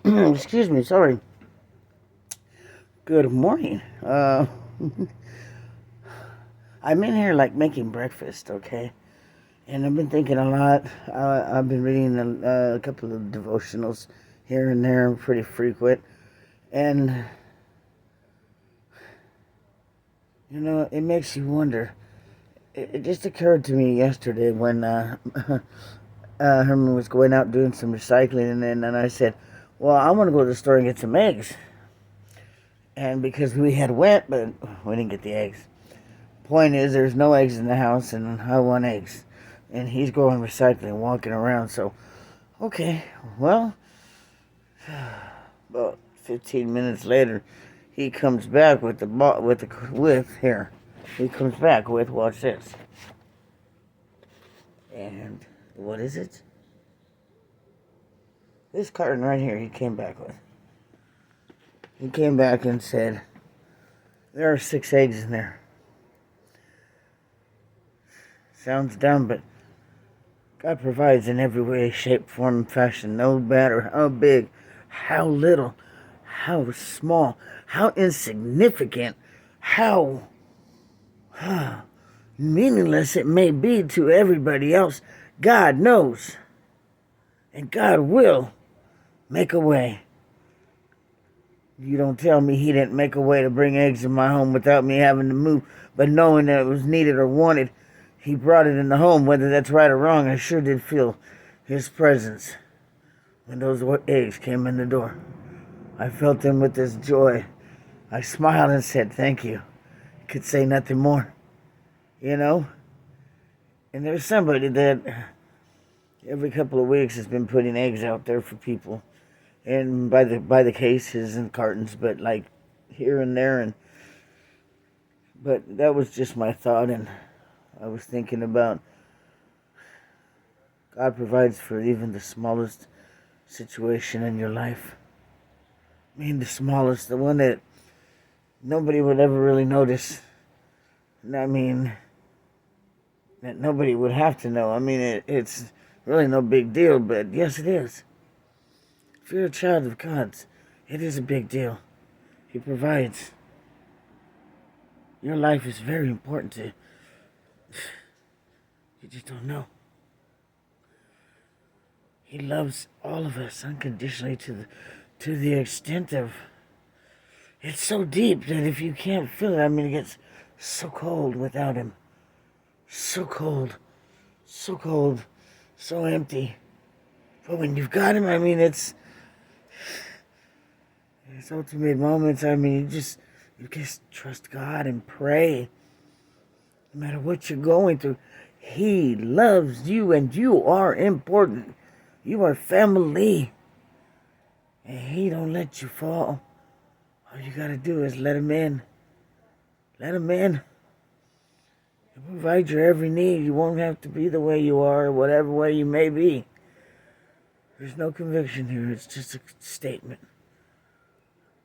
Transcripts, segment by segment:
Excuse me, sorry. Good morning. I'm in here like making breakfast, okay? And I've been thinking a lot. I've been reading a couple of devotionals here and there, pretty frequent. And, it makes you wonder. It just occurred to me yesterday when Herman was going out doing some recycling, and I said, well, I want to go to the store and get some eggs. And because we had went, but we didn't get the eggs. Point is, there's no eggs in the house, and I want eggs. And he's going recycling, walking around. So, okay, well, about 15 minutes later, he comes back with with here. He comes back with, watch this. And what is it? This carton right here. He came back with. He came back and said, there are 6 eggs in there. Sounds dumb, but God provides in every way, shape, form, and fashion, no matter how big, how little, how small, how insignificant, how meaningless it may be to everybody else. God knows, and God will make a way. You don't tell me He didn't make a way to bring eggs in my home without me having to move, but knowing that it was needed or wanted. He brought it in the home, whether that's right or wrong. I sure did feel His presence when those eggs came in the door. I felt them with this joy. I smiled and said, thank you. Could say nothing more, And there's somebody that every couple of weeks has been putting eggs out there for people, and by the cases and cartons, but like here and there, but that was just my thought, and I was thinking about God provides for even the smallest situation in your life. I mean, the smallest, the one that nobody would ever really notice. I mean, that nobody would have to know. I mean, it's really no big deal, but yes, it is. If you're a child of God's, it is a big deal. He provides. Your life is very important to. You just don't know. He loves all of us unconditionally to the extent of. It's so deep that if you can't feel it, I mean, it gets so cold without Him. So cold. So cold. So empty. But when you've got Him, I mean, it's ultimate moments. I mean, you just trust God and pray. No matter what you're going through, He loves you and you are important. You are family. And He don't let you fall. All you gotta do is let Him in. Let Him in. He'll provide your every need. You won't have to be the way you are, whatever way you may be. There's no conviction here. It's just a statement.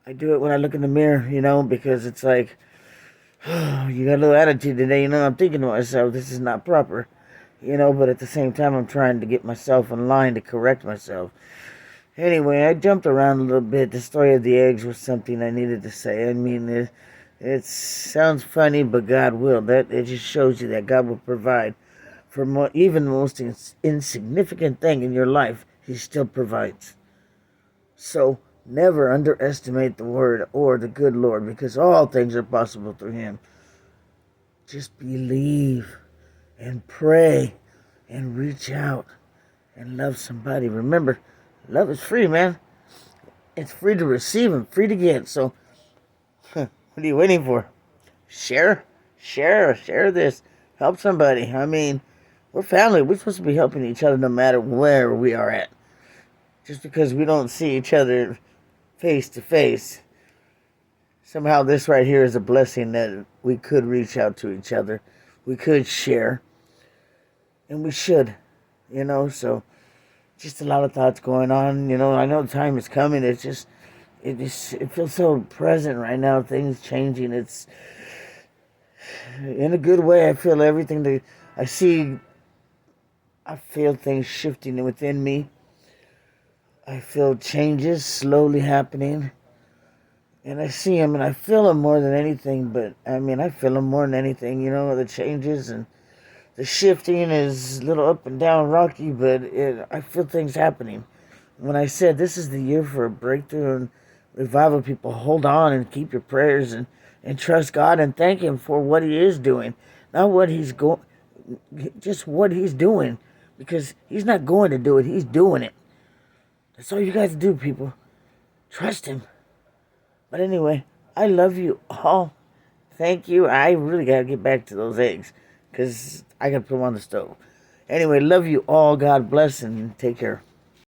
I do it when I look in the mirror, because it's like, oh, you got a little attitude today, I'm thinking to myself, this is not proper, but at the same time, I'm trying to get myself in line to correct myself. Anyway, I jumped around a little bit. The story of the eggs was something I needed to say. I mean, it sounds funny, but God will. It just shows you that God will provide for even the most insignificant thing in your life. He still provides. So never underestimate the word or the good Lord, because all things are possible through Him. Just believe and pray and reach out and love somebody. Remember, love is free, man. It's free to receive and free to get. So, what are you waiting for? Share this. Help somebody. I mean, we're family. We're supposed to be helping each other no matter where we are at. Just because we don't see each other face to face, somehow this right here is a blessing that we could reach out to each other. We could share. And we should. So just a lot of thoughts going on. I know time is coming. It feels so present right now. Things changing. It's in a good way. I feel everything that I feel things shifting within me. I feel changes slowly happening. And I see him and I feel him more than anything. But I mean, I feel him more than anything. The changes and the shifting is a little up and down, rocky, but I feel things happening. When I said this is the year for a breakthrough and revival, people, hold on and keep your prayers and trust God and thank Him for what He is doing, not what He's going, just what He's doing, because He's not going to do it; He's doing it. That's all you guys do, people. Trust Him. But anyway, I love you all. Thank you. I really gotta get back to those eggs, because I gotta put them on the stove. Anyway, love you all. God bless and take care.